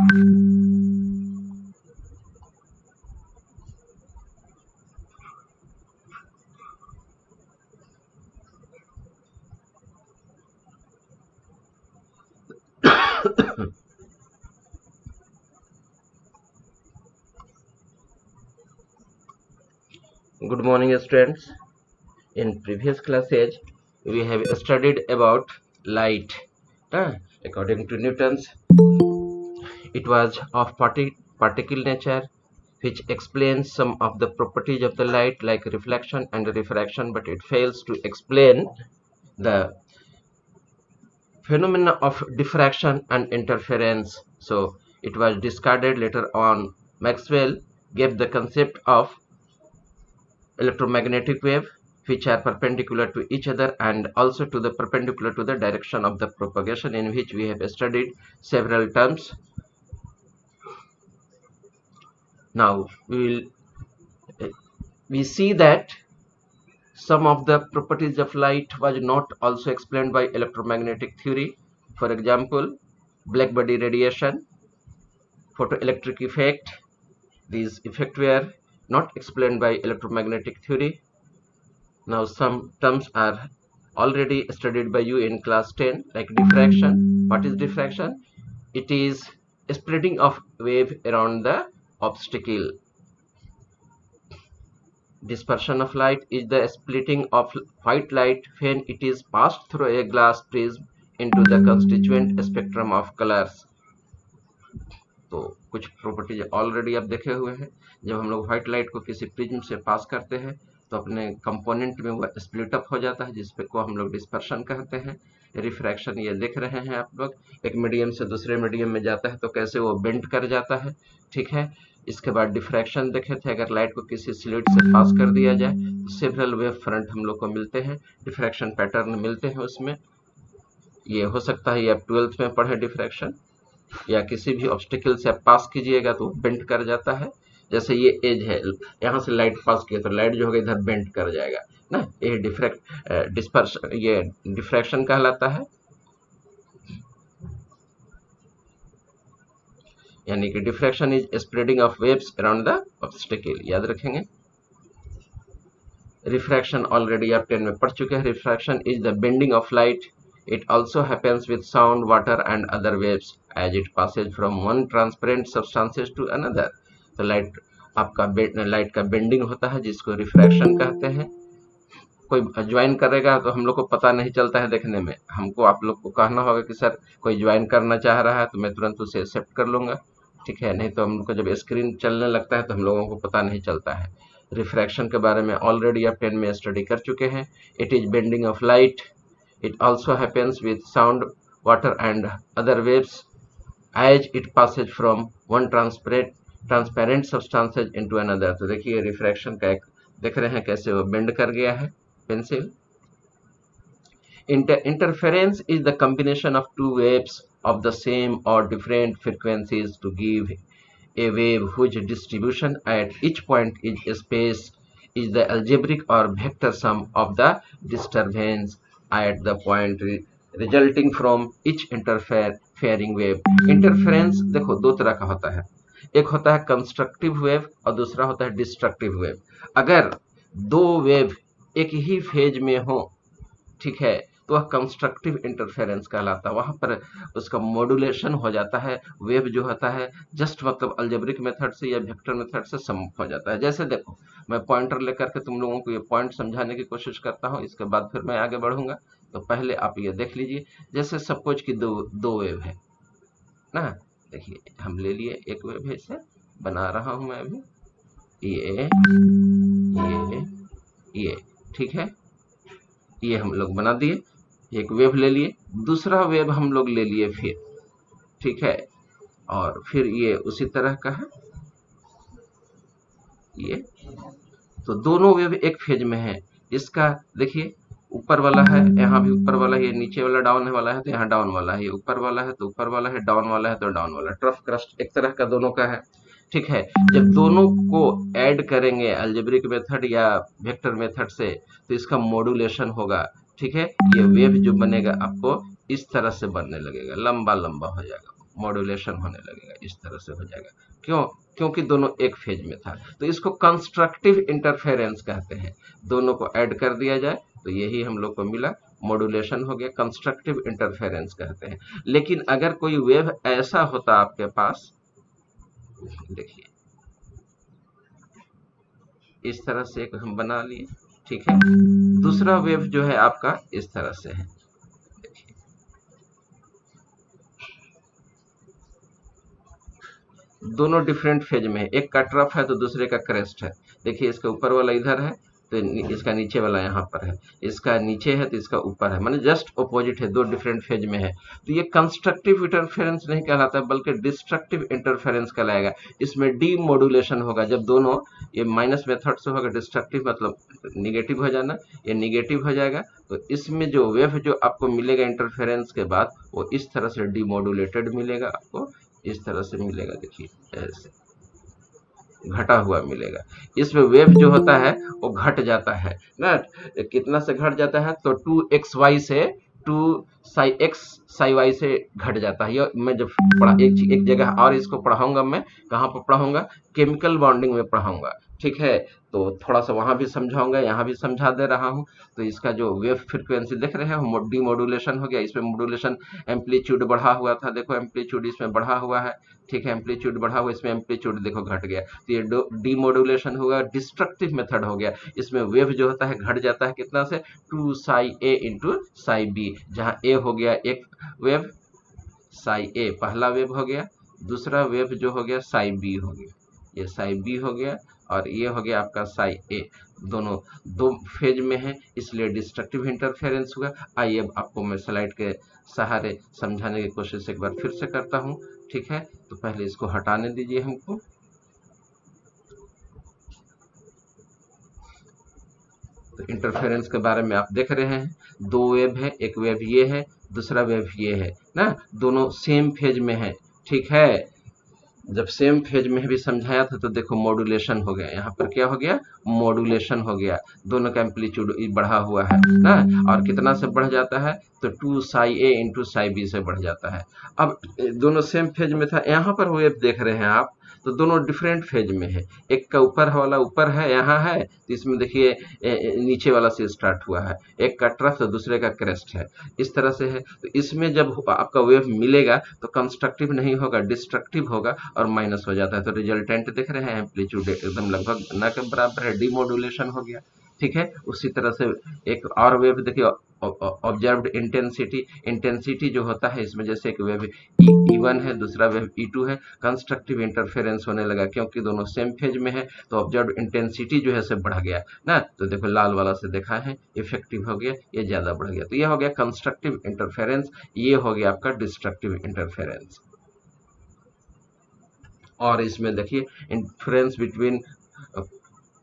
Good morning, students. In previous classes, we have studied about light. According to Newton's, it was of particle nature, which explains some of the properties of the light, like reflection and refraction, but it fails to explain the phenomena of diffraction and interference. So it was discarded later on. Maxwell gave the concept of electromagnetic wave, which are perpendicular to each other and also to the perpendicular to the direction of the propagation, in which we have studied several terms. Now we see that some of the properties of light was not also explained by electromagnetic theory. For example, black body radiation, photoelectric effect. These effects were not explained by electromagnetic theory. Now some terms are already studied by you in class 10, like diffraction. What is diffraction? It is spreading of wave around the obstacle. Dispersion of light is the splitting of white light when it is passed through a glass prism into the constituent spectrum of colors. तो कुछ properties already आप देखे हुए हैं। जब हम लोग white light को किसी प्रिज्म से पास करते हैं तो अपने कंपोनेंट में वह स्प्लिट अप हो जाता है, जिसपे को हम लोग डिस्पर्शन कहते हैं। रिफ्रैक्शन ये देख रहे हैं आप लोग, एक मीडियम से दूसरे मीडियम में जाता है तो कैसे वो बेंड कर जाता है, ठीक है। इसके बाद डिफ्रैक्शन देखे थे, अगर लाइट को किसी स्लिट से पास कर दिया जाए तो सेवरल वेव फ्रंट हम लोग को मिलते हैं, डिफ्रैक्शन पैटर्न मिलते हैं उसमें। ये हो सकता है ये आप 12th में पढ़े डिफ्रैक्शन, या किसी भी ऑब्स्टिकल से आप पास कीजिएगा तो बेंड कर जाता है। जैसे ये एज है, यहाँ से लाइट पास किया तो लाइट जो होगा इधर बेंड कर जाएगा ना, ये डिस्पर्शन, ये डिफ्रैक्शन कहलाता है। यानी कि diffraction is spreading of waves around the obstacle, याद रखेंगे। रिफ्रैक्शन ऑलरेडी आप 10 में पढ़ चुके हैं। Refraction is the bending of light. It also happens with sound, water and other waves as it passes from one transparent substances to another. तो light का bending होता है जिसको रिफ्रैक्शन कहते हैं। कोई ज्वाइन करेगा तो हम लोग को पता नहीं चलता है देखने में, हमको आप लोग को कहना होगा कि सर कोई ज्वाइन करना चाह रहा है तो मैं तुरंत उसे एक्सेप्ट कर लूंगा, ठीक है। नहीं तो हम लोग को जब स्क्रीन चलने लगता है तो हम लोगों को पता नहीं चलता है। रिफ्रैक्शन के बारे में ऑलरेडी आप 10 में स्टडी कर चुके हैं। It is bending of light. It also happens with sound, water and other waves as it passes from one transparent substances into another. तो देखिए रिफ्रैक्शन का एक देख रहे हैं कैसे वो बेंड कर गया है pencil. Interference is the combination of two waves of the same or different frequencies to give a wave whose distribution at each point in space is the algebraic or vector sum of the disturbance at the point resulting from each interfering wave. Interference देखो दो तरह का होता है, एक होता है constructive wave और दूसरा होता है डिस्ट्रक्टिव वेव। अगर दो वेव एक ही फेज में हो, ठीक है, तो वह कंस्ट्रक्टिव इंटरफेरेंस कहलाता है। वहां पर उसका मॉड्यूलेशन हो जाता है, वेव जो होता है जस्ट मतलब अलजेब्रिक मेथड से या वेक्टर मेथड से सम हो जाता है। जैसे देखो मैं पॉइंटर लेकर के तुम लोगों को ये पॉइंट समझाने की कोशिश करता हूँ, इसके बाद फिर मैं आगे बढ़ूंगा। तो पहले आप ये देख लीजिए, जैसे सपोज की दो वेव है ना, देखिए हम ले लिए एक वेव है, इसे बना रहा हूं मैं अभी, ये ठीक है, ये हम लोग बना दिए, एक वेव ले लिए, दूसरा वेव हम लोग ले लिए फिर, ठीक है, और फिर ये उसी तरह का है ये। तो दोनों वेव एक फेज में है। इसका देखिए ऊपर वाला है, यहाँ भी ऊपर वाला है, ये नीचे वाला डाउन वाला है तो यहाँ डाउन वाला है, ये ऊपर वाला है तो ऊपर वाला है, डाउन वाला है तो डाउन वाला है। ट्रफ क्रस्ट एक तरह का दोनों का है, ठीक है। जब दोनों को ऐड करेंगे अलजेब्रिक मेथड या वेक्टर मेथड से तो इसका मॉड्यूलेशन होगा, ठीक है। ये वेव जो बनेगा आपको इस तरह से बनने लगेगा, लंबा लंबा हो जाएगा, मॉड्यूलेशन होने लगेगा, इस तरह से हो जाएगा। क्यों? क्योंकि दोनों एक फेज में था। तो इसको कंस्ट्रक्टिव इंटरफेरेंस कहते हैं। दोनों को ऐड कर दिया जाए तो यही हम लोग को मिला, मॉड्यूलेशन हो गया, कंस्ट्रक्टिव इंटरफेरेंस कहते हैं। लेकिन अगर कोई वेव ऐसा होता आपके पास, देखिए इस तरह से एक हम बना लिए, ठीक है। दूसरा वेव जो है आपका इस तरह से है, देखिए दोनों डिफरेंट फेज में है, एक का ट्रफ है तो दूसरे का क्रेस्ट है। देखिए इसका ऊपर वाला इधर है तो इसका नीचे वाला यहाँ पर है, इसका नीचे है तो इसका ऊपर है, माने जस्ट अपोजिट है, दो डिफरेंट फेज में है। तो ये कंस्ट्रक्टिव इंटरफेरेंस नहीं कहलाता बल्कि डिस्ट्रक्टिव इंटरफेरेंस कहलाएगा। इसमें डीमोडुलेशन होगा, जब दोनों ये माइनस मेथड से होगा, डिस्ट्रक्टिव मतलब निगेटिव हो जाना, ये निगेटिव हो जाएगा। तो इसमें जो वेव जो आपको मिलेगा इंटरफेरेंस के बाद वो इस तरह से डीमोडुलेटेड मिलेगा, आपको इस तरह से मिलेगा, देखिए ऐसे घटा हुआ मिलेगा। इसमें वेव जो होता है वो घट जाता है ना, कितना से घट जाता है तो 2xy से 2x साई y से घट जाता है। ये मैं जब पढ़ा एक जगह और इसको पढ़ाऊंगा, मैं कहाँ पर पढ़ाऊंगा, केमिकल बॉन्डिंग में पढ़ाऊंगा, ठीक है। तो थोड़ा सा वहां भी समझाऊंगा, यहाँ भी समझा दे रहा हूँ। तो इसका जो वेव फ्रिक्वेंसी देख रहे हैं डीमोडुलेशन हो गया, इसमें मॉड्यूलेशन एम्पलीट्यूड बढ़ा हुआ था, देखो एम्पलीट्यूड इसमें बढ़ा हुआ है, ठीक है, एम्पलीट्यूड बढ़ा हुआ, इसमें एम्पलीट्यूड देखो घट गया। तो ये डीमोडुलेशन होगा, डिस्ट्रक्टिव मेथड हो गया। इसमें वेव जो होता है घट जाता है कितना से 2 साई ए इंटू साई बी, जहाँ ए हो गया एक वेव साई ए पहला वेव हो गया, दूसरा वेव जो हो गया साई बी हो गया, ये साई बी हो गया और ये हो गया आपका साई ए। दोनों दो फेज में है इसलिए डिस्ट्रक्टिव इंटरफेरेंस हुआ। आइए आपको मैं स्लाइड के सहारे समझाने की कोशिश एक बार फिर से करता हूँ, ठीक है। तो पहले इसको हटाने दीजिए हमको। तो इंटरफेरेंस के बारे में आप देख रहे हैं, दो वेव है, एक वेव ये है, दूसरा वेव ये है ना, दोनों सेम फेज में है, ठीक है। जब सेम फेज में भी समझाया था तो देखो मॉड्यूलेशन हो गया, यहाँ पर क्या हो गया, मॉड्यूलेशन हो गया, दोनों का एम्पलीट्यूड बढ़ा हुआ है ना। और कितना से बढ़ जाता है तो 2 साई ए इंटू साई बी से बढ़ जाता है। अब दोनों सेम फेज में था, यहाँ पर वेव देख रहे हैं आप, तो दोनों डिफरेंट फेज में है, एक का ऊपर वाला ऊपर है यहाँ है, तो इसमें देखिए नीचे वाला से स्टार्ट हुआ है, एक का ट्रफ तो दूसरे का क्रेस्ट है, इस तरह से है। तो इसमें जब आपका वेव मिलेगा तो कंस्ट्रक्टिव नहीं होगा, डिस्ट्रक्टिव होगा और माइनस हो जाता है। तो रिजल्टेंट देख रहे हैं एम्पलीट्यूड एकदम लगभग न के बराबर है, डीमोडुलेशन हो गया, ठीक है। उसी तरह से एक और वेव देखिए, ऑब्जर्व्ड इंटेंसिटी, इंटेंसिटी जो होता है इसमें जैसे एक वेव E1 है, दूसरा वेव E2 है, कंस्ट्रक्टिव इंटरफेरेंस होने लगा क्योंकि दोनों सेम फेज में है। तो ऑब्जर्व्ड इंटेंसिटी जो है से बढ़ गया ना, तो देखो लाल वाला से देखा है इफेक्टिव हो गया, ये ज्यादा बढ़ गया। तो ये हो गया कंस्ट्रक्टिव इंटरफेरेंस, ये हो गया आपका डिस्ट्रक्टिव इंटरफेरेंस। और इसमें देखिए interference between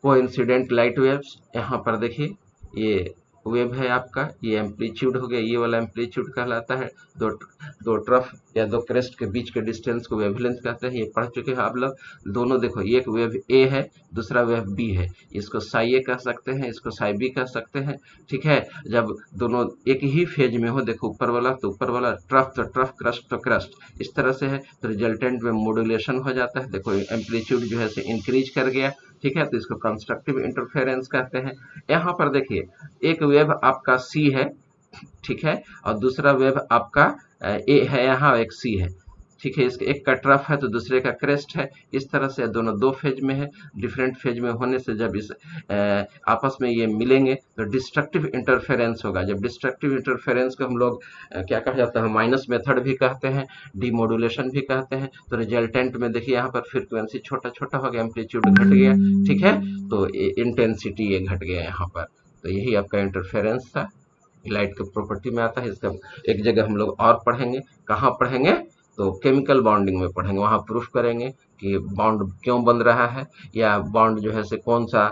coincident light waves, यहाँ पर देखिए ये वेव है आपका, ये एम्पलीट्यूड हो गया, ये वाला एम्पलीट्यूड कहलाता है। दो ट्रफ या दो क्रेस्ट के बीच के डिस्टेंस को वेवलेंथ कहते हैं, ये पढ़ चुके हैं आप लोग। दोनों देखो, एक वेव ए है, दूसरा वेव बी है, इसको साई ए कह सकते हैं, इसको साई बी कह सकते हैं, ठीक है। जब दोनों एक ही फेज में हो, देखो ऊपर वाला तो ऊपर वाला, ट्रफ तो ट्रफ, क्रस्ट तो क्रस्ट, इस तरह से है। तो रिजल्टेंट में मॉड्यूलेशन हो जाता है, देखो एम्पलीट्यूड जो है से इंक्रीज कर गया, ठीक है। तो इसको कंस्ट्रक्टिव इंटरफेरेंस कहते हैं। यहाँ पर देखिए एक वेव आपका सी है, ठीक है, और दूसरा वेव आपका ए है, यहाँ एक सी है, ठीक है। इसके एक का ट्रफ है तो दूसरे का क्रेस्ट है, इस तरह से दोनों दो फेज में है। डिफरेंट फेज में होने से जब इस आपस में ये मिलेंगे तो डिस्ट्रक्टिव इंटरफेरेंस होगा। जब डिस्ट्रक्टिव इंटरफेरेंस को हम लोग क्या कहा जाता है, माइनस मेथड भी कहते हैं, डीमोडुलेशन भी कहते हैं। तो रिजल्टेंट में देखिए यहाँ पर फ्रीक्वेंसी छोटा छोटा हो गया, एम्पलीट्यूड घट गया, ठीक है, तो इंटेंसिटी ये घट गया यहाँ पर। तो यही आपका इंटरफेरेंस था, लाइट के प्रॉपर्टी में आता है। इसका एक जगह हम लोग और पढ़ेंगे, कहाँ पढ़ेंगे तो केमिकल बॉन्डिंग में पढ़ेंगे, वहाँ प्रूफ करेंगे कि बॉन्ड क्यों बन रहा है, या बॉन्ड जो है से कौन सा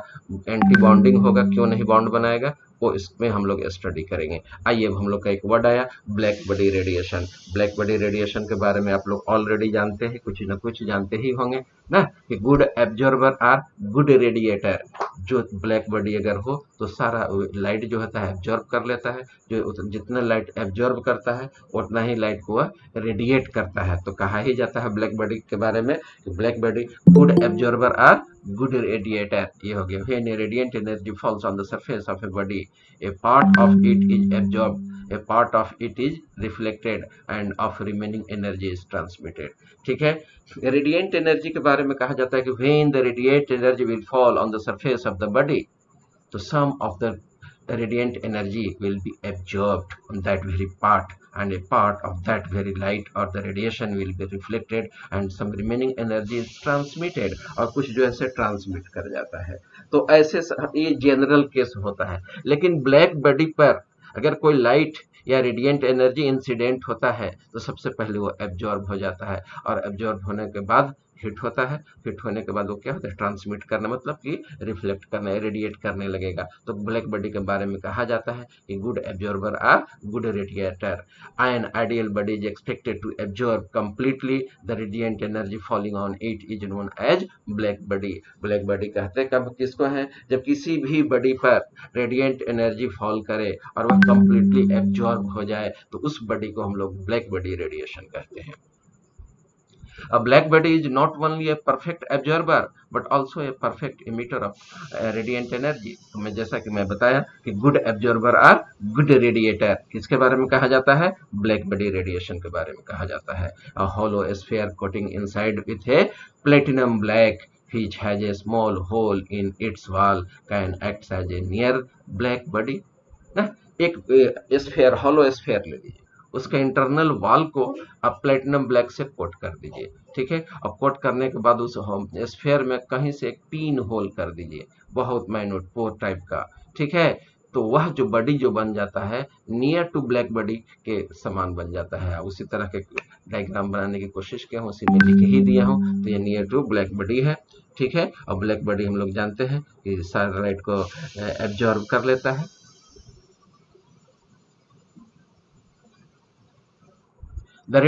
एंटी बॉन्डिंग होगा, क्यों नहीं बॉन्ड बनाएगा, वो इसमें हम लोग स्टडी करेंगे। आइए अब हम लोग का एक वर्ड आया, black body radiation. Black body radiation के बारे में आप लोग ऑलरेडी जानते हैं, कुछ न कुछ जानते ही होंगे ना, कि good absorber are good radiator, जो ब्लैक बॉडी अगर हो तो सारा लाइट जो होता है एब्जॉर्ब कर लेता है, जो जितना लाइट एब्जॉर्ब करता है उतना ही लाइट को वह रेडिएट करता है। तो कहा ही जाता है ब्लैक बॉडी के बारे में कि black body good absorber are good radiator. ये हो गया। When a radiant energy falls on the surface of a body, a part of it is absorb, a part of it is reflected and of remaining energy is transmitted। ठीक है। Radiant energy के बारे में कहा जाता है कि when the radiant energy will fall on the surface of the body, so some of the radiant energy will be absorbed on that very part, and a part of that very light or the radiation will be reflected and some remaining energy is transmitted, और कुछ जो है transmit कर जाता है। तो ऐसे ये जनरल केस होता है। लेकिन ब्लैक बॉडी पर अगर कोई लाइट या रेडिएंट एनर्जी इंसिडेंट होता है तो सबसे पहले वो एब्जॉर्ब हो जाता है, और एब्जॉर्ब होने के बाद हिट होता है। हिट होने के बाद वो क्या होता है, ट्रांसमिट करना, मतलब कि रिफ्लेक्ट करने, रेडिएट करने लगेगा। तो ब्लैक बॉडी के बारे में कहा जाता है कि good absorber are good radiator. An ideal body is expected to absorb completely the radiant energy falling on it is known as black body. Black body कहते हैं कब किसको है, जब किसी भी बॉडी पर रेडिएंट एनर्जी फॉल करे और वह कंप्लीटली एब्जॉर्ब हो जाए तो उस बॉडी को हम लोग ब्लैक बॉडी रेडिएशन कहते हैं। A black body is not only a perfect absorber but also a perfect emitter of radiant energy। तो मैं जैसा कि मैं बताया कि good absorber और good radiator किसके बारे में कहा जाता है, black body radiation के बारे में कहा जाता है। A hollow sphere coating inside with a platinum black which has a small hole in its wall can act as a near black body। ना, एक स्फेयर, हॉलो स्फेयर ले लीजिए, उसका इंटरनल वॉल को आप प्लेटिनम ब्लैक से coat कर दीजिए। ठीक है। अब कोट करने के बाद उस स्फेयर में कहीं से एक पिन होल कर दीजिए, बहुत माइन्यूट पोर टाइप का। ठीक है। तो वह जो बॉडी जो बन जाता है नियर टू ब्लैक बॉडी के समान बन जाता है। उसी तरह के डायग्राम बनाने की कोशिश किया हूँ, उसी में लिख ही दिया हूँ। तो ये नियर टू ब्लैक बॉडी है। ठीक है। और ब्लैक बॉडी हम लोग जानते हैं कि सारे लाइट को एब्जॉर्ब कर लेता है। The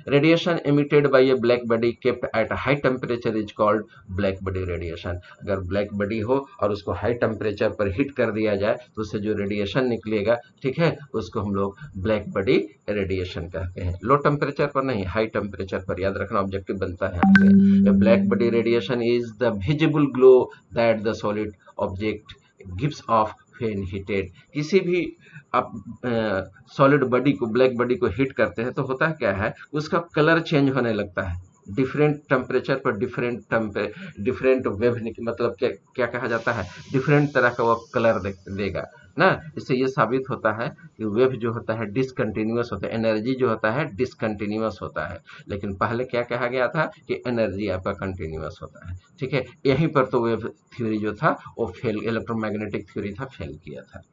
radiation emitted by a black body kept at a high temperature is called black body radiation। अगर black body हो और उसको हाई टेम्परेचर पर हिट कर दिया जाए तो उससे जो रेडिएशन निकलेगा, ठीक है, उसको हम लोग ब्लैक बॉडी रेडिएशन कहते हैं। लो टेम्परेचर पर नहीं, हाई टेम्परेचर पर, याद रखना, ऑब्जेक्टिव बनता है यहाँ से। Black body radiation is the visible glow that the solid object gives off when heated. किसी भी आप सॉलिड बॉडी को, ब्लैक बॉडी को हीट करते हैं तो होता है क्या है, उसका कलर चेंज होने लगता है। डिफरेंट टेम्परेचर पर डिफरेंट वेव, मतलब क्या कहा जाता है, डिफरेंट तरह का वो कलर देगा ना। इससे ये साबित होता है कि वेव जो होता है डिसकंटिन्यूअस होता है, एनर्जी जो होता है डिसकंटिन्यूअस होता है। लेकिन पहले क्या कहा गया था कि एनर्जी आपका कंटिन्यूअस होता है। ठीक है। यहीं पर तो वेव थ्योरी जो था वो फेल, इलेक्ट्रोमैग्नेटिक थ्योरी था, फेल किया था।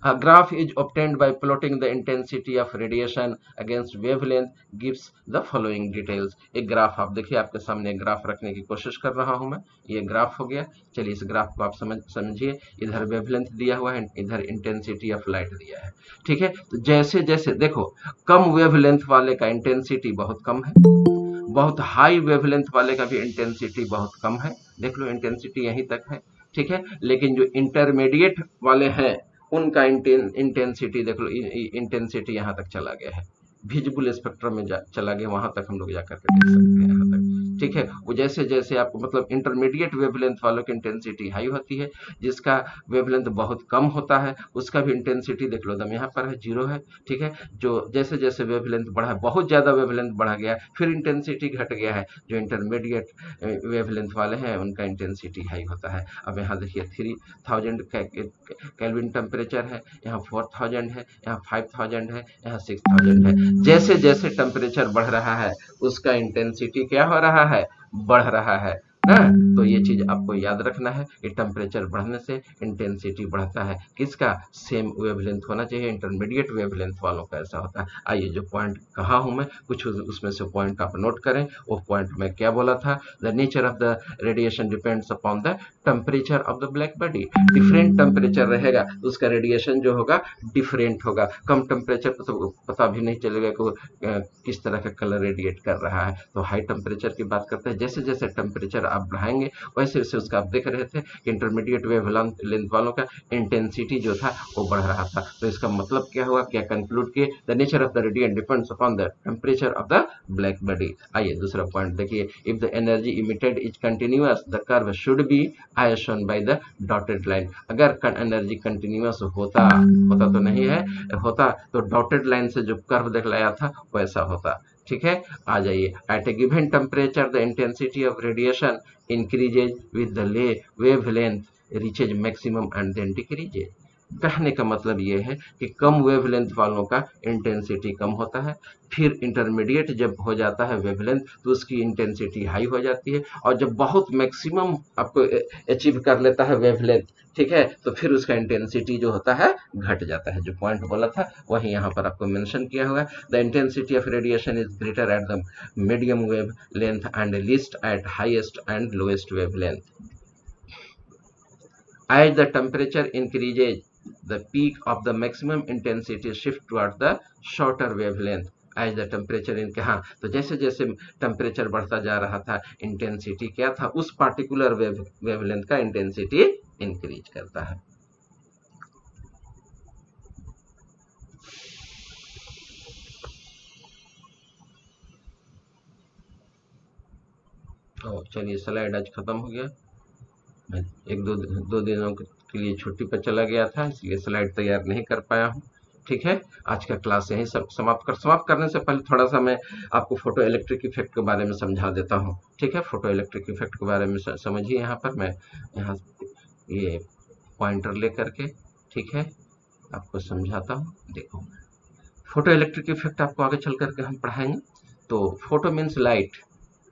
A graph is obtained by plotting the intensity of radiation against wavelength gives the following details। एक ग्राफ आप देखिए, आपके सामने ग्राफ रखने की कोशिश कर रहा हूं मैं। ये ग्राफ हो गया। चलिए इस ग्राफ को आप समझिए। इधर वेवलेंथ दिया हुआ है, इधर इंटेंसिटी ऑफ लाइट दिया है। ठीक है। तो जैसे जैसे देखो, कम वेवलेंथ वाले का इंटेंसिटी बहुत कम है, बहुत हाई वेवलेंथ वाले का भी इंटेंसिटी बहुत कम है। देख लो इंटेंसिटी यहीं तक है। ठीक है। लेकिन जो इंटरमीडिएट वाले हैं उनका इंटेंसिटी देख लो, इंटेंसिटी यहाँ तक चला गया है, विजिबल स्पेक्ट्रम में चला गया, वहां तक हम लोग जाकर के देख सकते हैं यहाँ तक। ठीक है। वो जैसे जैसे आपको, मतलब इंटरमीडिएट वेवलेंथ वालों की इंटेंसिटी हाई होती है, जिसका वेवलेंथ बहुत कम होता है उसका भी इंटेंसिटी देख लो, दम यहाँ पर है, 0 है। ठीक है। जो जैसे जैसे वेवलेंथ बढ़ा, बहुत ज्यादा वेवलेंथ बढ़ा गया, फिर इंटेंसिटी घट गया है। जो इंटरमीडिएट वेवलेंथ वाले हैं उनका इंटेंसिटी हाई होता है। अब यहाँ देखिए 3000 केल्विन टेम्परेचर है, यहाँ 4000 है, यहाँ 5000 है, यहाँ 6000 है। जैसे जैसे टेम्परेचर बढ़ रहा है उसका इंटेंसिटी क्या हो रहा है, बढ़ रहा है ना। तो ये चीज आपको याद रखना है कि टेम्परेचर बढ़ने से इंटेंसिटी बढ़ता है। किसका, सेम वेवलेंथ होना चाहिए। इंटरमीडिएट वेवलेंथ वालों का ऐसा होता है। आइए जो पॉइंट कहा हूं मैं, कुछ उसमें से पॉइंट आप नोट करें। वो पॉइंट में क्या बोला था, the nature of the radiation depends upon the temperature of the black body. Different temperature रहेगा तो उसका रेडिएशन जो होगा डिफरेंट होगा। कम टेम्परेचर पर तो पता भी नहीं चलेगा कि किस तरह का कलर रेडिएट कर रहा है। तो हाई टेम्परेचर की बात करते हैं, जैसे जैसे टेम्परेचर आप बढ़ाएंगे वैसे वैसे उसका आप देख रहे थे कि इंटरमीडिएट वेव लेंथ वालों का इंटेंसिटी जो था वो बढ़ रहा था। तो इसका मतलब क्या हुआ, क्या कंक्लूड किए, the nature of the radiant depends upon the temperature of the black body. आइए दूसरा पॉइंट देखिए, if the energy emitted is continuous the curve should be as shown by the dotted line। अगर energy continuous होता होता तो नहीं है, होता तो डॉटेड लाइन से जो कर्व दिखलाया था वैसा होता। ठीक है, आ जाइए, at a given temperature the intensity of radiation increases with the wavelength reaches maximum and then decreases. कहने का मतलब ये है कि कम वेवलेंथ वालों का इंटेंसिटी कम होता है, फिर इंटरमीडिएट जब हो जाता है वेवलेंथ तो उसकी इंटेंसिटी हाई हो जाती है, और जब बहुत मैक्सिमम आपको अचीव कर लेता है वेवलेंथ, ठीक है, तो फिर उसका इंटेंसिटी जो होता है घट जाता है। जो पॉइंट बोला था वही यहाँ पर आपको मेंशन किया हुआ है। The intensity of radiation is greater at the medium wave length and least at highest and lowest wave length. As the temperature increases, the peak of the maximum intensity shift towards the shorter wavelength। As the temperature हाँ, तो जैसे जैसे temperature बढ़ता जा रहा था intensity क्या था, उस पार्टिकुलर वेवलेंथ का इंटेंसिटी इंक्रीज करता है। चलिए, स्लाइड आज खत्म हो गया। मैं एक दो दिनों के लिए छुट्टी पर चला गया था, इसलिए स्लाइड तैयार नहीं कर पाया हूँ। ठीक है, आज का क्लास यहीं सब समाप्त करने से पहले थोड़ा सा मैं आपको फोटो इलेक्ट्रिक इफेक्ट के बारे में समझा देता हूँ। ठीक है, फोटो इलेक्ट्रिक इफेक्ट के बारे में समझिए। यहाँ पर मैं यहाँ ये पॉइंटर ले करके, ठीक है, आपको समझाता हूँ। देखो, फोटो इलेक्ट्रिक इफेक्ट आपको आगे चल करके हम पढ़ाएंगे। तो फोटो मीन्स लाइट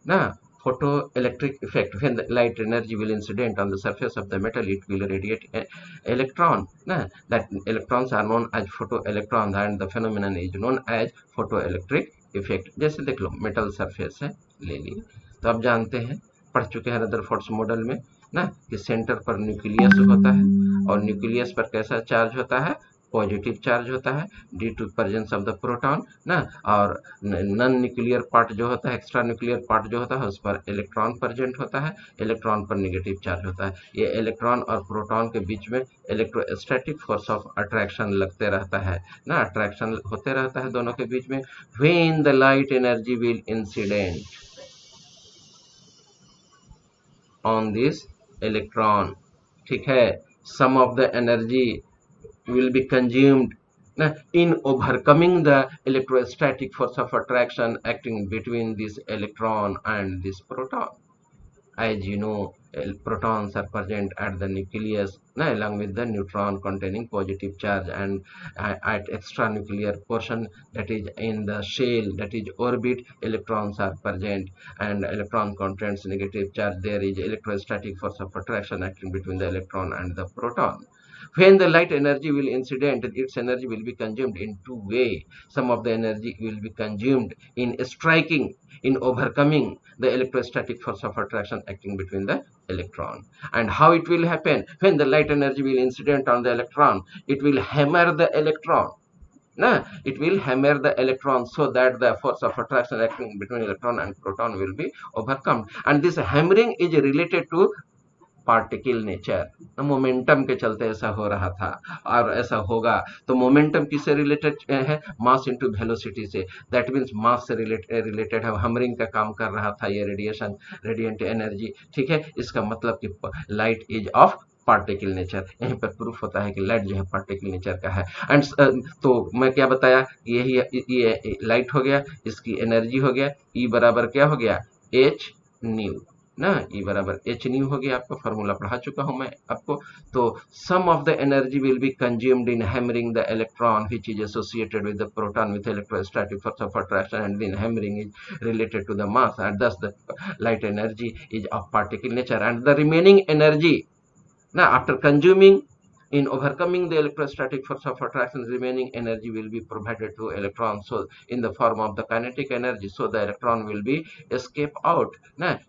ना, photoelectric effect, when the light energy will incident on the surface of the metal, it will radiate electron na, that electrons are known as photoelectrons and the phenomenon is known as photoelectric effect। जैसे देख लो metal surface है, ले लिए, तो आप जानते हैं, पढ़ चुके हैं रदरफोर्ड्स मॉडल में ना, कि सेंटर पर न्यूक्लियस होता है और न्यूक्लियस पर कैसा चार्ज होता है, पॉजिटिव चार्ज होता है due to presence of the proton ना, और नॉन न्यूक्लियर पार्ट जो होता है, एक्स्ट्रा न्यूक्लियर पार्ट जो होता है, उस पर इलेक्ट्रॉन प्रेजेंट होता है, इलेक्ट्रॉन पर नेगेटिव चार्ज होता है। ये इलेक्ट्रॉन और प्रोटॉन के बीच में इलेक्ट्रोस्टैटिक फोर्स ऑफ अट्रैक्शन लगते रहता है ना, अट्रैक्शन होते रहता है दोनों के बीच में। When the light energy will incident on this electron, ठीक है, some of the energy will be consumed in overcoming the electrostatic force of attraction acting between this electron and this proton। As you know, protons are present at the nucleus along with the neutron containing positive charge, and at extra nuclear portion, that is in the shell, that is orbit, electrons are present and electron contains negative charge. There is electrostatic force of attraction acting between the electron and the proton। When the light energy will incident, its energy will be consumed in two ways. Some of the energy will be consumed in striking, in overcoming the electrostatic force of attraction acting between the electron। And how it will happen? When the light energy will incident on the electron, it will hammer the electron. It will hammer the electron so that the force of attraction acting between electron and proton will be overcome। And this hammering is related to particle nature, momentum के चलते ऐसा हो रहा था और ऐसा होगा। तो मोमेंटम किससे रिलेटेड है, मास इनटू वेलोसिटी से, दैट मींस मास से रिलेटेड है, हमरिंग का काम कर रहा था ये रेडिएशन, रेडिएंट एनर्जी। ठीक है, इसका मतलब कि light is of particle nature. यहीं पर प्रूफ होता है कि लाइट जो है पार्टिकल नेचर का है। एंड तो मैं क्या बताया, यही ये लाइट हो गया, इसकी एनर्जी हो गया, ई बराबर क्या हो गया, एच न्यू ना, ई बराबर एच न्यू हो गया। आपको फार्मूला पढ़ा चुका हूं मैं आपको। तो some of the energy will be consumed in hammering the electron which is associated with the proton with electrostatic force of attraction, and then hammering is related to the mass, and thus the light energy is of particle nature, and the remaining energy now after consuming, in overcoming the electrostatic force of attraction, remaining energy will be provided to electrons, so in the form of the kinetic energy, so the electron will be escape out,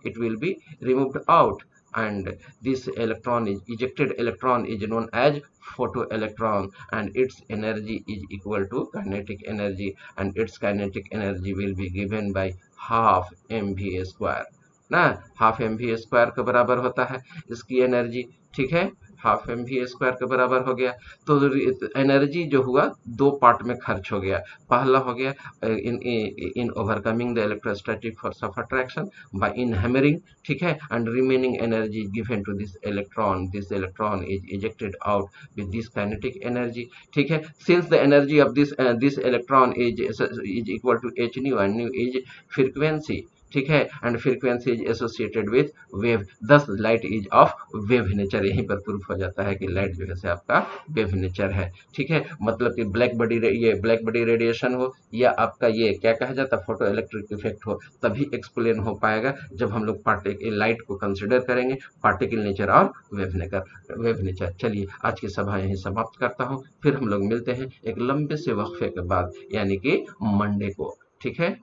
it will be removed out, and this electron is ejected electron is known as photoelectron, and its energy is equal to kinetic energy, and its kinetic energy will be given by half mv square। ना, half M we square के बराबर होता है इसकी energy. ठीक है, half M we square के बराबर हो गया। तो एनर्जी जो हुआ दो पार्ट में खर्च हो गया। पहला हो गया in in overcoming the electrostatic force of attraction by in hammering. ठीक है, and remaining energy given to this electron is ejected out with this kinetic energy। ठीक है, since the energy of this electron is equal to h nu and nu is frequency। ठीक है, and frequency is associated with wave, this light is of wave nature. यहीं पर proof हो जाता है कि लाइट जो है से आपका वेव नेचर है। ठीक है, मतलब कि ब्लैक बॉडी रेडिएशन हो या आपका ये क्या कहा जाता है फोटो इलेक्ट्रिक इफेक्ट हो, तभी एक्सप्लेन हो पाएगा जब हम लोग पार्टिकल लाइट को कंसिडर करेंगे, पार्टिकल नेचर और वेव नेचर। चलिए आज की सभा यहीं समाप्त करता हूँ, फिर हम लोग मिलते हैं एक लंबे से वक्फे के बाद, यानी कि मंडे को। ठीक है।